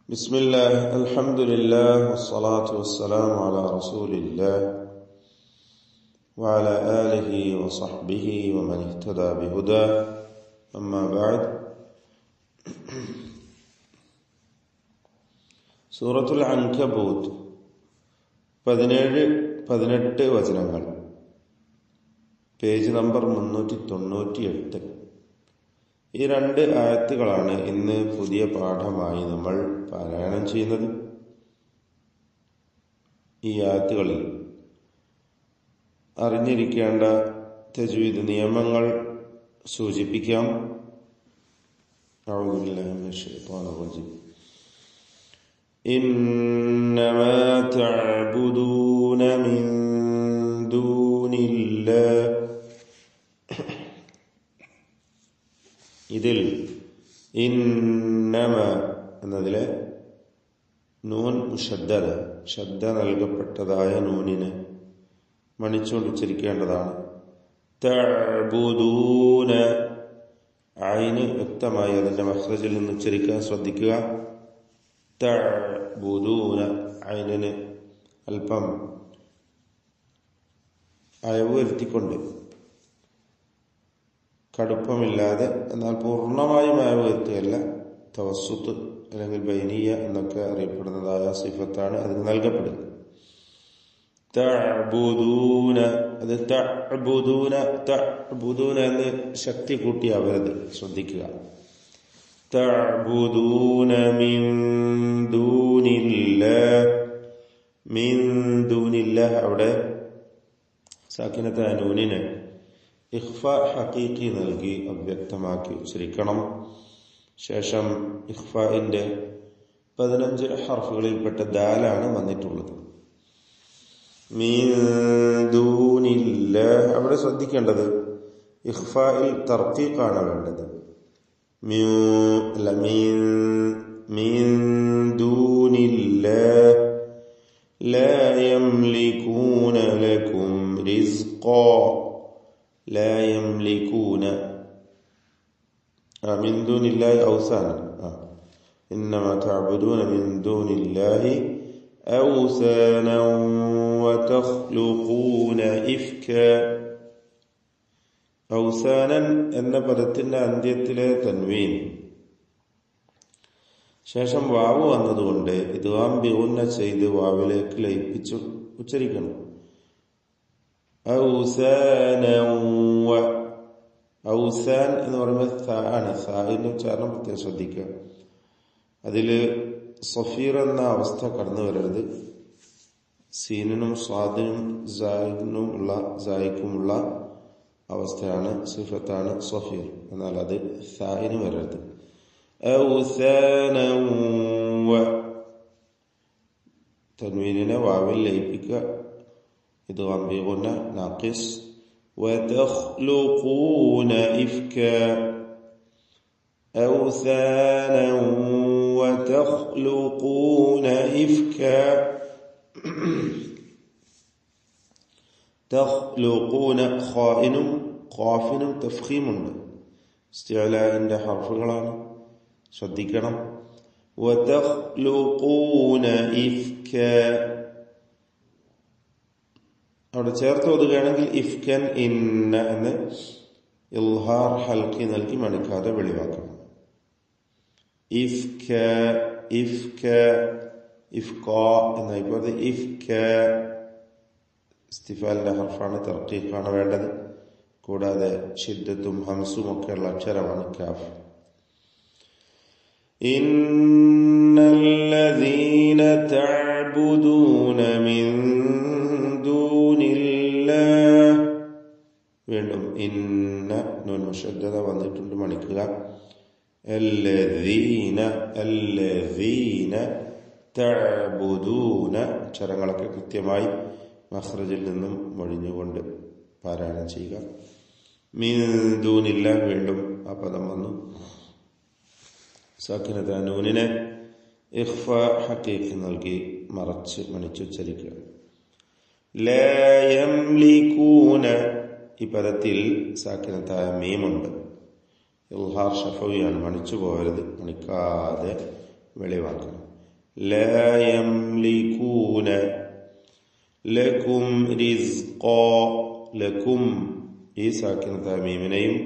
ബിസ്മില്ലാഹ് അൽഹംദുലില്ലാഹ് വസ്സലാത്തു വസ്സലാമു അലാ റസൂലില്ലാഹ് വഅലാ ആലിഹി വസഹ്ബിഹി വമൻ ഇഹ്തദാ ബിഹുദാഹ് അമ്മാ ബഅദ്. സൂറത്തുൽ അൻകബൂത്ത് 17-18 വചനങ്ങൾ, പേജ് നമ്പർ 398. ഈ 2 ആയത്തുകളാണ് ഇന്ന് പുതിയ പാഠമായി നമ്മൾ പാരായണം ചെയ്യുന്നത്. ഈ ആയത്തുകളിൽ അറിഞ്ഞിരിക്കേണ്ട തജ്വീദ് നിയമങ്ങൾ സൂചിപ്പിക്കാം. അഊദു ബില്ലാഹി മിനശ് ശൈത്വാനിർ റജീം. ഇന്നമാ തഅബുദൂന മിൻ ദൂനില്ലാഹ്. ഇതിൽ ഇന്നമ എന്നതിലെ നൂൻ മുശദ്ദദ, ശബ്ദ നൽകപ്പെട്ടതായ നൂനിനെ മണിച്ചുകൊണ്ട് ഉച്ചരിക്കേണ്ടതാണ്. തഅബുദൂന, ഐന് വ്യക്തമായി അതിന്റെ മഖ്റജിൽ നിന്ന് ഉച്ചരിക്കാൻ ശ്രദ്ധിക്കുക. തഅബുദൂന, ഐനിന് അല്പം അയവ് വരുത്തിക്കൊണ്ട്, കടുപ്പമില്ലാതെ എന്നാൽ പൂർണ്ണമായും അയവ് വരുത്തുകയല്ല. തവസ്സുത്ത് അല്ലെങ്കിൽ ബൈനിയ എന്നൊക്കെ അറിയപ്പെടുന്നതായ സിഫത്താണ് അതിന് നൽകപ്പെടുന്നത്. തഅബുദൂന, അത് തഅബുദൂന തഅബുദൂന എന്ന് ശക്തി കൂട്ടിയാവരുത്, ശ്രദ്ധിക്കുക. തഅബുദൂന മിൻ ദൂനില്ലാഹ്, മിൻ ദൂനില്ലാഹ്, അവിടെ സാക്കിനത്തായ നൂനിന് ഇഖ്ഫ ഹഖീഖി നൽകി അവ്യക്തമാക്കി ഉച്ചരിക്കണം. ശേഷം ഇഖ്ഫാഇന്റെ 15 ഹർഫുകളിൽപ്പെട്ട ദാലാണ് വന്നിട്ടുള്ളത്. മിൻ ദൂനില്ലാഹ്, അവിടെ ശ്രദ്ധിക്കേണ്ടത് ഇഖ്ഫാഇൽ തർഖീഖാണ് വേണ്ടത്. മിൻ ദൂനില്ലാഹ് ലാ യംലികൂന ലക്കും റിസ്ഖാ, لا يملكون من دون الله أوثانا. إنما تعبدون من دون الله أوثانا وتخلقون إفكا. أوثانا എന്ന പദത്തിന്റെ അന്ത്യത്തിലെ തൻവീൻ ശേഷം വാവ് വന്നതുകൊണ്ട് ഇദ്ഗാം ബിഗുന്ന ചെയ്ത് വാവിലേക്ക് ലയിപ്പിച്ചു ഉച്ചരിക്കണം. ഔസാൻ എന്ന് പറയുമ്പോൾ ആണ്. സാഹിന്റെ ഉച്ചാരണം പ്രത്യേകം ശ്രദ്ധിക്കുക. അതില് സഫീർ എന്ന അവസ്ഥ കടന്നു വരരുത്. സീനിനും സ്വാദിനും സായിക്കുമുള്ള അവസ്ഥയാണ്, സിഫത്താണ് സഫീർ. എന്നാൽ അത് സായിന് വരരുത്. തൻവീനിനെ വാവിൽ ലയിപ്പിക്കുക. إدغام بغنى ناقص. وتخلقون إفكا أوثانا وتخلقون إفكا. تخلقون خائن قافن تفخيم استعلاء عند حرف غلان صدقنا. وتخلقون إفكا, അവിടെ ചേർത്ത് ഓതുകയാണെങ്കിൽ ഇഫ്കൻ ഇന്ന എന്ന് ഇൽഹാർ ഹൽക്കി നൽകി മണിക്കാതെ വെളിവാക്കണം. ഇഫ്ക ഇഫ്ക ഇഫ്ക എന്നായിപ്പോൾ ഇഫ്ക ഇസ്തിഫാലിന്റെ ഹർഫാണ്, തർക്കീഖാണ് വേണ്ടത്. കൂടാതെ ഷിദ്ദത്തും ഹംസും ഒക്കെയുള്ള അക്ഷരമാണ് കാഫ്. ഇന്നല്ലദീന തഅബുദൂന മിൻ ദൂനില്ലാഹ്, വീണ്ടും ഇന്ന നൂൻ മുശദ്ദദ വന്നിട്ടുണ്ട്, മണിക്കുക. അല്ലദീന അല്ലദീന തഅബുദൂന, അക്ഷരങ്ങളൊക്കെ കൃത്യമായി മഖ്റജിൽ നിന്നും മൊഴിഞ്ഞുകൊണ്ട് പാരായണം ചെയ്യുക. മിൻ ദൂനില്ലാഹ്, വീണ്ടും ആ പദം വന്നു. സാക്കിനത നൂനിനെ ഇഖ്ഫ ഹഖീഖ് നൽകി മറച്ച് മണിച്ചുച്ചരിക്കുക. ലാ യംലികൂന, ഈ പദത്തിൽ സാക്കിനത്തായ മീമുണ്ട്. ഇൽഹാർ ഷഫവിയാണ്, മണിച്ചു പോകരുത്, മണിക്കാതെ വെളിവാക്കണം. لا يملكون لكم رزقا لكم ഈ സാക്കിന തമീമിനെയും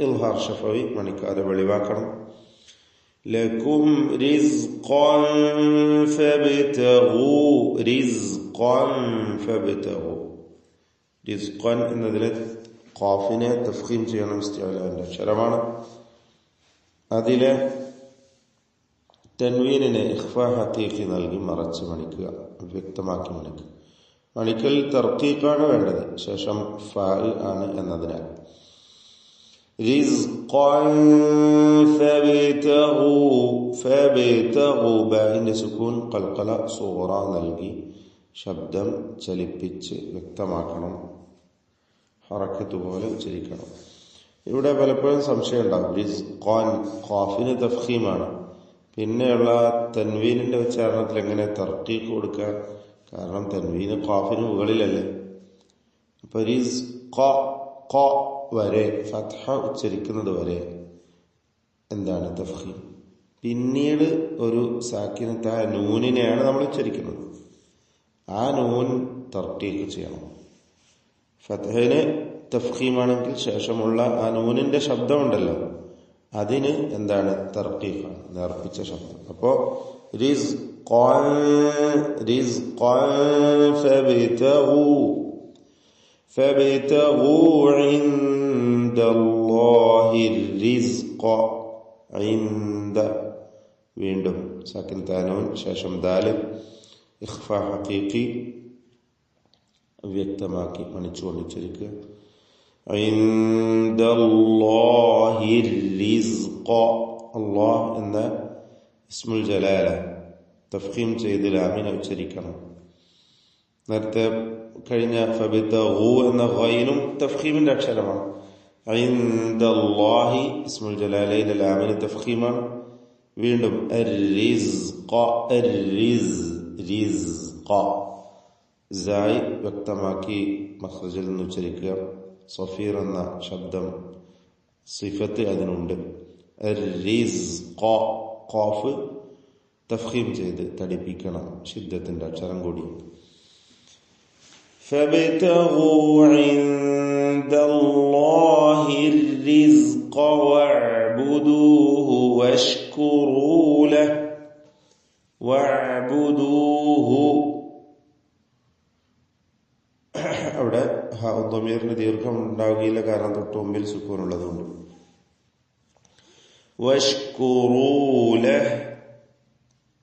ഇൽഹാർ ഷഫവി മണിക്കാതെ വെളിവാക്കണം. ലക്കും റിസ്ഖൻ ഫബ്തഗൂ റിസ്ഖൻ ഫബ്തഗൂ റിസ്ഖൻ എന്നതിലെ ഖാഫിനെ തഫ്ഖീം ചെയ്യണം. ഇസ്തിഅലാന്റെ അക്ഷരമാണ്. അതിലെ തൻവീനിനെ ഇഖ്ഫാ ഹഖീഖി നൽകി മറച്ച് മണിക്കുക, വ്യക്തമാക്കി മണിക്കുക. മണിക്കൽ തർക്കീഖാണ് വേണ്ടത്, ശേഷം ഫാഇ ആണ് എന്നതിനാൽ. റിസ്ഖൻ ഫബ്തഗൂ ഫബ്തഗൂ ബാഇന്റെ സുകൂൻ ഖൽഖല സുഗ്റ നൽകി ശബ്ദം ചലിപ്പിച്ച് വ്യക്തമാക്കണം, ഹറക്കത്ത് പോലെ ഉച്ചരിക്കണം. ഇവിടെ പലപ്പോഴും സംശയം ഉണ്ടാകും. റിസ്ഖൻ ഖാഫിന് തഫ്ഖീമാണ്, പിന്നെയുള്ള തൻവീനിന്റെ ഉച്ചാരണത്തിൽ എങ്ങനെ തർക്കീഖ് കൊടുക്കുക? കാരണം തൻവീന് ഖാഫിന് മുകളിലല്ലേ. അപ്പൊ റിസ്ഖ വരെ ഫത്ഹ ഉച്ചരിക്കുന്നത് വരെ എന്താണ് തഫ്ഖീം. പിന്നീട് ഒരു സാക്കിനത്തായ നൂനിനെയാണ് നമ്മൾ ഉച്ചരിക്കുന്നത്. ആ നൂൻ തർക്കീഖ് ചെയ്യണം. ഫത്ഹന് തഫ്ഖീമാണെങ്കിൽ ശേഷമുള്ള ആ നൂനിന്റെ ശബ്ദമുണ്ടല്ലോ, അതിന് എന്താണ് തർക്കീഖാണ്, നേർപ്പിച്ച ശബ്ദം. അപ്പോ റിസ്ഖൻ ഫബ്തഗൂ ഇൻദല്ലാഹി റിസ്ഖ ഇൻദ വീണ്ടും സാക്കിൻ താനൂൻ ശേഷം ദാല് ഇഖ്ഫാ ഹഖീഖി വ്യക്തമാക്കി മണിച്ചുകൊണ്ട് ഉച്ചരിക്കുക. ഇൻദല്ലാഹി റിസ്ഖ അല്ലാഹ് എന്ന ഇസ്മുൽ ജലാല തഫ്ഖീം ചെയ്ത് ലാമിനെ ഉച്ചരിക്കണം. നേരത്തെ കഴിഞ്ഞ ഫബ്തഗൂ എന്ന ഗൈനും തഫ്ഖീമിന്റെ അക്ഷരമാണ്. ഇൻദല്ലാഹി ഇസ്മുൽ ജലാലയിലെ ലാമിന് തഫ്ഖീമാണ്. വീണ്ടും റിസ്ഖ റിസ്ഖ സായി വ്യക്തമാക്കി മഖ്റജിൽ നിന്ന് ഉച്ചരിക്കുക. സഫീർ എന്ന ശബ്ദം സിഫത്ത് അതിനുണ്ട്. റിസ്ഖ ഖാഫ് തഫ്ഖീം ചെയ്ത് തടിപ്പിക്കണം, ശിദ്ദത്തിന്റെ അക്ഷരം കൂടി. ഫബ്തഗൂ ഇൻദല്ലാഹി റിസ്ഖ വഅബ്ദൂഹു വഷ്കുറൂ ലഹു വഅബ്ദൂഹു. അവിടെ ദമീറിന് ദീർഘം ഉണ്ടാവുകയില്ല, കാരണം തൊട്ട് മുമ്പിൽ സുക്കൂൻ ഉള്ളതുകൊണ്ട്. വഷ്കുറൂ ലഹു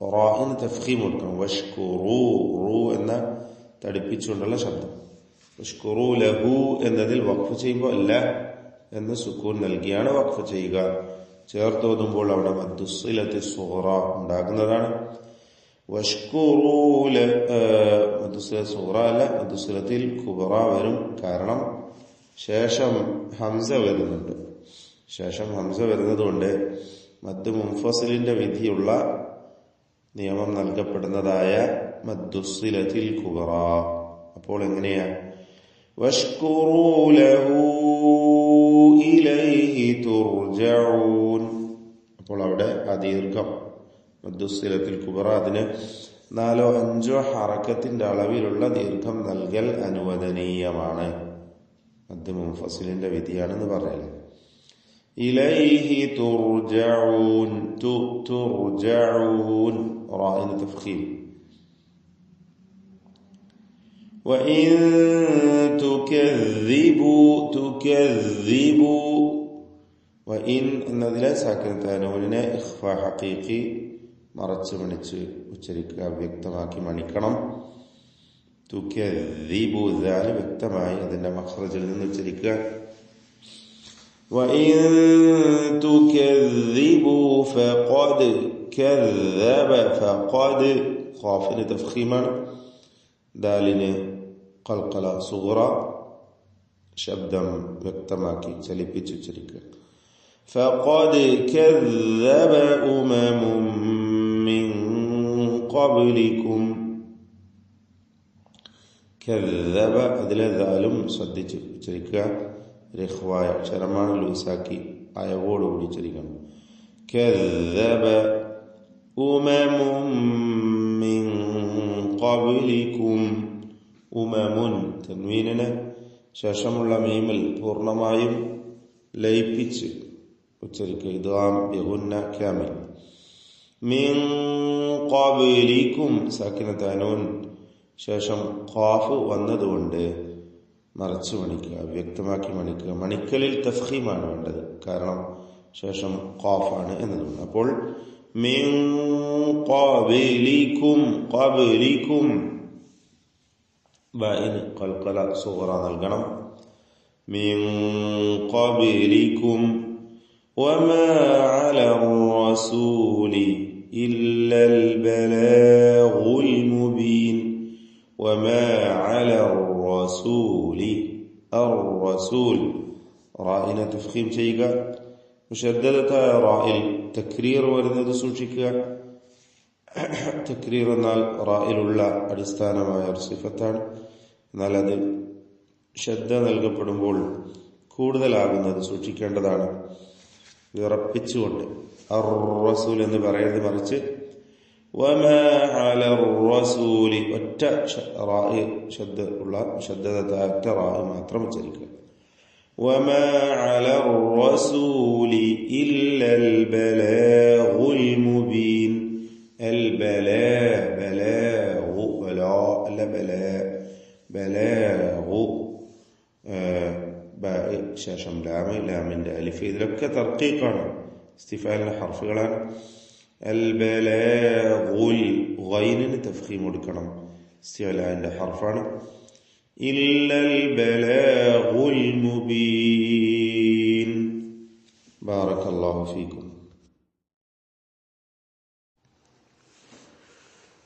റാഇന് തഫ്ഖീം കൊടുക്കണം. വഷ്കുറൂ റൂ എന്ന തടിപ്പിച്ചുകൊണ്ടുള്ള ശബ്ദം. വഷ്കുറൂ ലഹു എന്നതിൽ വഖഫ് ചെയ്യുമ്പോൾ അല്ല എന്ന് സുക്കൂൻ നൽകിയാണ് വഖഫ് ചെയ്യുക. ചേർത്തോതുമ്പോൾ അവിടെ മദ്ദുസ്സിലത്തി സുഗ്റ ഉണ്ടാകുന്നതാണ്. വഷ്കുറൂ മദ്ദുസ്സിലത്തി സുഗ്റ അല്ല, മദ്ദുസ്സിലത്തിൽ കുബ്റ വരും. കാരണം ശേഷം ഹംസ വരുന്നുണ്ട്. ശേഷം ഹംസ വരുന്നത് കൊണ്ട് മദ് മുൻഫസിലിന്റെ വിധിയുള്ള നിയമം നൽകപ്പെടുന്നതായ മദ്ദുസ്സിലത്തിൽ കുബ്റ. അപ്പോൾ എങ്ങനെയാ? വഷ്കുറൂ ലഹു ഇലൈഹി തുർജഊൻ. അപ്പോൾ അവിടെ ആ ദീർഘം മദ്ദുസ്സിലത്തിൽ കുബ്റ, അതിന് 4-5 ഹറക്കത്തിന്റെ അളവിലുള്ള ദീർഘം നൽകൽ അനുവദനീയമാണ്. മദ് മുൻഫസിലിന്റെ വിധിയാണെന്ന് പറയല്. ഇലൈഹി തുർജഊൻ തുർജഊൻ റാഇന് തഫ്ഖീം. وإن تكذبوا وإن എന്നതിലെ സാക്കിനത്തായ നൂനിനെ ഇഖ്ഫാ ഹഖീഖി മറച്ച് മണിച്ച് ഉച്ചരിക്കുക, വ്യക്തമാക്കി മണിക്കണം. തുകദ്ദിബു ദാൽ വ്യക്തമായി അതിന്റെ മഖ്റജിൽ നിന്ന് ഉച്ചരിക്കുക. وإن تكذبوا فقد كذب فقد ഖാഫിന് തഫ്ഖീമാണ്. ദാലിന് ഖൽഖല സുഗ്റ ശബ്ദം വ്യക്തമാക്കി ചലിപ്പിച്ച് ഉച്ചരിക്കുക. ഫഖദ് കذب أمم من قبلكم. കذب അതിലെ ദാലും ശ്രദ്ധിച്ച് ഉച്ചരിക്കുക. റിഖ്വായ അക്ഷരമാണ്, ലൂസാക്കി അയവോടുകൂടി ഉച്ചരിക്കണം. കذب ഉമമും മിൻ ഖബ്ലികും. ഉമമുൻ തൻവീനിന് ശേഷമുള്ള മീമിൽ പൂർണ്ണമായും ലയിപ്പിച്ച് ഉച്ചരിക്കുക. ഇദ്ഗാം ബിഗുന്ന കാമിൽ. മിൻ ഖബ്ലികും സാക്കിനത്തായ നൂൻ ശേഷം ഖാഫ് വന്നതുകൊണ്ട് മറച്ചു മണിക്കുക, വ്യക്തമാക്കി മണിക്കുക. മണിക്കലിൽ തഫ്ഖീമാണ് വേണ്ടത്, കാരണം ശേഷം ഖാഫാണ് എന്നതുകൊണ്ട്. അപ്പോൾ മിൻ ഖബ്ലികും, ഖബ്ലികും ബഇന് ഖൽഖല സുഗ്റ നൽകണം. മിൻ ഖബ്ലികും വമാ അലർ റസൂലി ഇല്ലൽ ബലാഗുൽ മുബീൻ. വമാ അലർ റസൂലി, അർ-റസൂൽ റാഇനെ തഫ്ഖീം ചെയ്യുക. മുശദ്ദദത്തായ റായിൽ തക്രീർ വരുന്നത് സൂക്ഷിക്കുക. തക്രീർ എന്നാൽ റായിലുള്ള അടിസ്ഥാനമായ ഒരു സിഫത്താണ്. എന്നാൽ അത് ശബ്ദ നൽകപ്പെടുമ്പോൾ കൂടുതലാകുന്നത് സൂക്ഷിക്കേണ്ടതാണ്. വിറപ്പിച്ചുകൊണ്ട് അർ-റസൂൽ എന്ന് പറയുന്നത്, മറിച്ച് വമാ അലർ റസൂലി ഒറ്റ റാഇ ശബ്ദ ഉള്ള ശബ്ദദത്തായ ഒറ്റ റാഇ മാത്രം ഉച്ചരിക്കുക. വമാ അലർ റസൂലി ഇല്ലൽ ബലാഗുൽ മുബീൻ. അൽ ബലാ, ബലാഗു, ബലാ അല്ല ബലാ, ബലാഗു ശേഷം ലാമ്, ലാമിന്റെ അലിഫ്, ഇതിലൊക്കെ തർക്കീഖാണ്, ഇസ്തിഫാലിന്റെ ഹർഫുകളാണ്. അൽ ബലാഗുൽ ഗൈനിന് തഫ്ഖീം കൊടുക്കണം, ഇസ്തിഅലാന്റെ ഹർഫാണ്. ഇല്ലൽ ബലാഗുൽ മുബീൻ. ബാറകല്ലാഹു ഫീക്കും.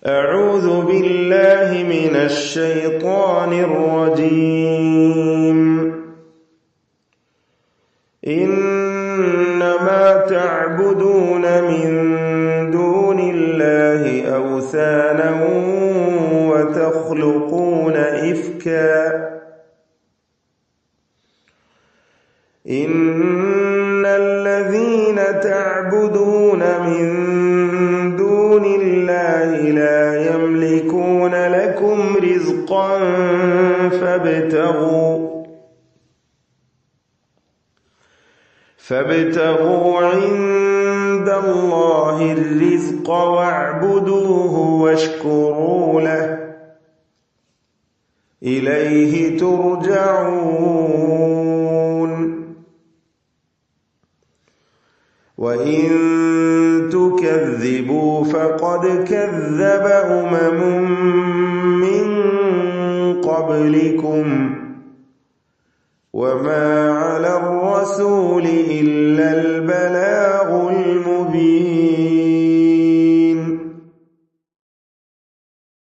أعوذ بالله من الشيطان الرجيم. إنما تعبدون من دون الله أوثانا وتخلقون إفكا. إن الذين تعبدون من دون الله لا يملكون لكم رزقا فابتغوا عند الله الرزق واعبدوه واشكروا له إليه ترجعون. وإن تكذبوا فقد كذب أمم من قبلكم وما على الرسول إلا البلاغ المبين.